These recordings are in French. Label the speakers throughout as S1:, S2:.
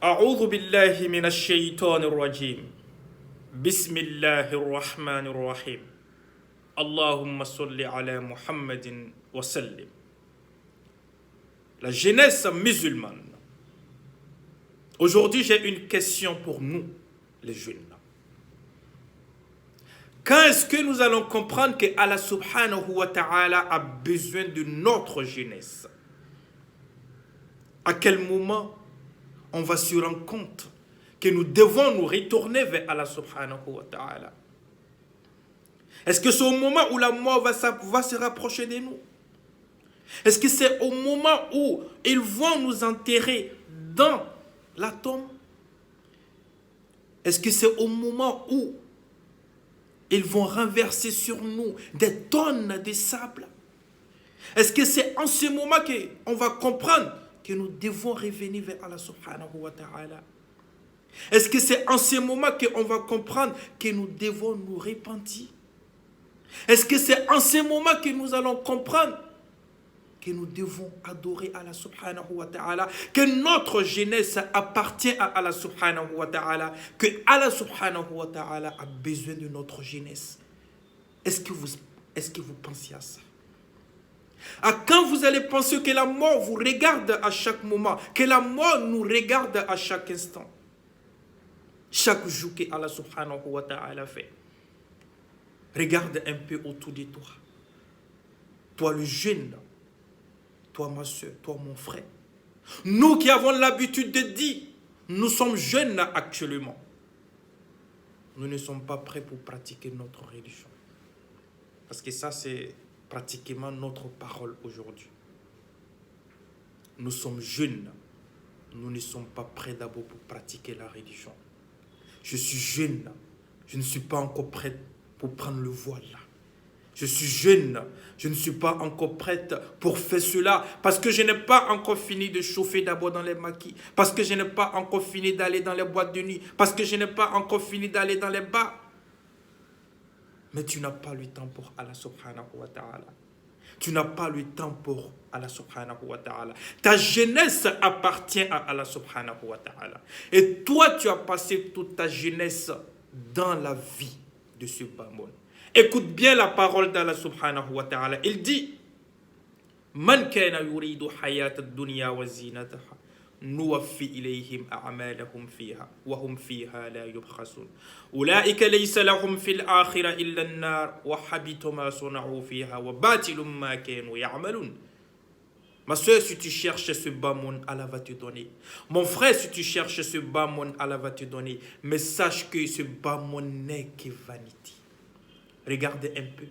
S1: أعوذ بالله من الشيطان الرجيم بسم الله الرحمن الرحيم اللهم صل على محمد وسلم. La jeunesse musulmane. Aujourd'hui, j'ai une question pour nous, les jeunes. Quand est-ce que nous allons comprendre que Allah subhanahu wa ta'ala a besoin de notre jeunesse? À quel moment on va se rendre compte que nous devons nous retourner vers Allah subhanahu wa ta'ala? Est-ce que c'est au moment où la mort va se rapprocher de nous? Est-ce que c'est au moment où ils vont nous enterrer dans la tombe? Est-ce que c'est au moment où ils vont renverser sur nous des tonnes de sable? Est-ce que c'est en ce moment qu'on va comprendre que nous devons revenir vers Allah subhanahu wa ta'ala? Est-ce que c'est en ce moment qu'on va comprendre que nous devons nous repentir? Est-ce que c'est en ce moment que nous allons comprendre que nous devons adorer Allah subhanahu wa ta'ala, que notre jeunesse appartient à Allah subhanahu wa ta'ala, que Allah subhanahu wa ta'ala a besoin de notre jeunesse? Est-ce que vous pensez à ça? À quand vous allez penser que la mort vous regarde à chaque moment, que la mort nous regarde à chaque instant, chaque jour que Allah subhanahu wa ta'ala fait? Regarde un peu autour de toi. Toi le jeune, toi ma soeur, toi mon frère. Nous qui avons l'habitude de dire, nous sommes jeunes actuellement. Nous ne sommes pas prêts pour pratiquer notre religion. Parce que ça, c'est pratiquement notre parole aujourd'hui. Nous sommes jeunes. Nous ne sommes pas prêts d'abord pour pratiquer la religion. Je suis jeune. Je ne suis pas encore prête pour prendre le voile là. Je suis jeune, je ne suis pas encore prête pour faire cela parce que je n'ai pas encore fini de chauffer d'abord dans les maquis, parce que je n'ai pas encore fini d'aller dans les boîtes de nuit, parce que je n'ai pas encore fini d'aller dans les bars. Mais tu n'as pas le temps pour Allah subhanahu wa ta'ala. Tu n'as pas le temps pour Allah subhanahu wa ta'ala. Ta jeunesse appartient à Allah subhanahu wa ta'ala. Et toi, tu as passé toute ta jeunesse dans la vie de ce bas monde. Écoute bien la parole d'Allah subhanahu wa ta'ala. Il dit: Man kana yuridu hayata ad-dunya wa zinataha nuwaffi ilayhim a'malahum fiha wa hum fiha la yubkhasun. Ulaika laysa lahum fil akhirati illa an-nar wa habita ma sana'u fiha wa batilun ma kanu ya'malun. Ma soeur, si tu cherches ce bas monde, Allah va te donner. Mon frère, si tu cherches ce bas monde, Allah va te donner. Mais sache que ce bas monde n'est que vanité. Regardez un peu.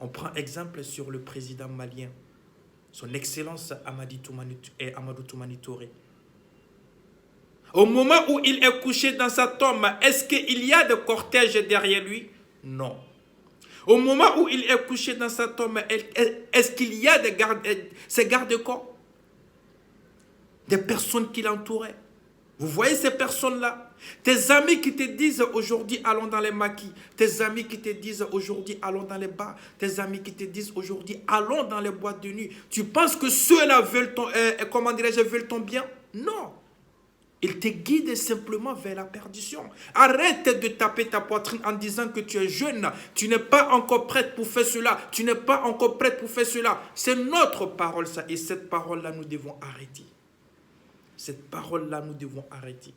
S1: On prend exemple sur le président malien, son Excellence Amadou Toumani Touré. Au moment où il est couché dans sa tombe, est-ce qu'il y a de cortège derrière lui? Non. Au moment où il est couché dans sa tombe, est-ce qu'il y a ces gardes-corps? Des personnes qui l'entouraient? Vous voyez ces personnes-là? Tes amis qui te disent aujourd'hui allons dans les maquis, tes amis qui te disent aujourd'hui allons dans les bars, tes amis qui te disent aujourd'hui allons dans les boîtes de nuit. Tu penses que ceux-là veulent veulent ton bien? Non. Ils te guident simplement vers la perdition. Arrête de taper ta poitrine en disant que tu es jeune, tu n'es pas encore prête pour faire cela, tu n'es pas encore prête pour faire cela. C'est notre parole ça, et cette parole-là nous devons arrêter. Cette parole-là nous devons arrêter.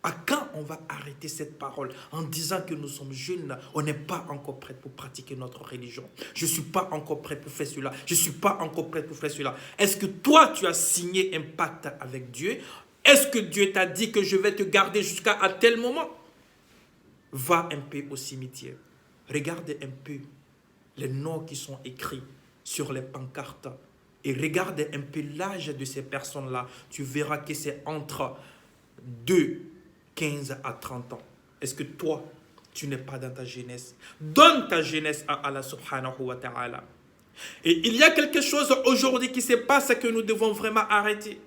S1: À quand on va arrêter cette parole en disant que nous sommes jeunes, on n'est pas encore prêt pour pratiquer notre religion? Je ne suis pas encore prêt pour faire cela. Je ne suis pas encore prêt pour faire cela. Est-ce que toi, tu as signé un pacte avec Dieu? Est-ce que Dieu t'a dit que je vais te garder jusqu'à un tel moment? Va un peu au cimetière. Regarde un peu les noms qui sont écrits sur les pancartes. Et regarde un peu l'âge de ces personnes-là. Tu verras que c'est entre 15 à 30 ans. Est-ce que toi, tu n'es pas dans ta jeunesse? Donne ta jeunesse à Allah subhanahu wa ta'ala. Et il y a quelque chose aujourd'hui qui se passe que nous devons vraiment arrêter.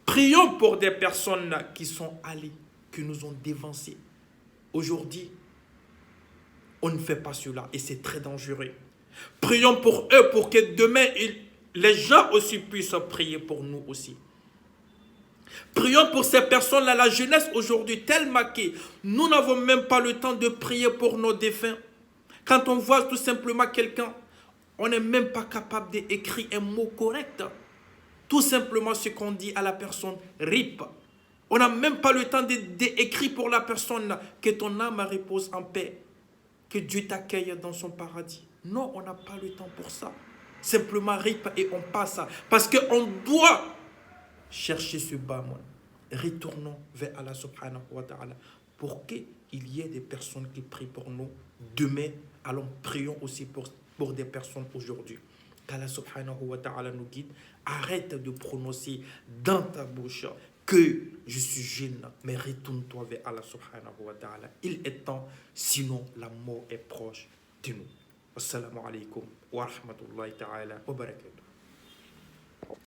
S1: Prions pour des personnes qui sont allées, qui nous ont dévancés. Aujourd'hui, on ne fait pas cela et c'est très dangereux. Prions pour eux pour que demain, les gens aussi puissent prier pour nous aussi. Prions pour ces personnes-là, la jeunesse aujourd'hui, tellement que nous n'avons même pas le temps de prier pour nos défunts. Quand on voit tout simplement quelqu'un, on n'est même pas capable d'écrire un mot correct. Tout simplement ce qu'on dit à la personne, RIP. On n'a même pas le temps d'écrire pour la personne, que ton âme repose en paix, que Dieu t'accueille dans son paradis. Non, on n'a pas le temps pour ça. Simplement RIP et on passe. Parce qu'on doit chercher ce bas-monde. Retournons vers Allah subhanahu wa ta'ala pour qu'il y ait des personnes qui prient pour nous demain. Allons, prions aussi pour des personnes aujourd'hui. Qu'Allah subhanahu wa ta'ala nous guide. Arrête de prononcer dans ta bouche que je suis jeune, mais retourne-toi vers Allah subhanahu wa ta'ala. Il est temps, sinon la mort est proche de nous. Assalamu alaikum wa rahmatullahi ta'ala wa barakatuh.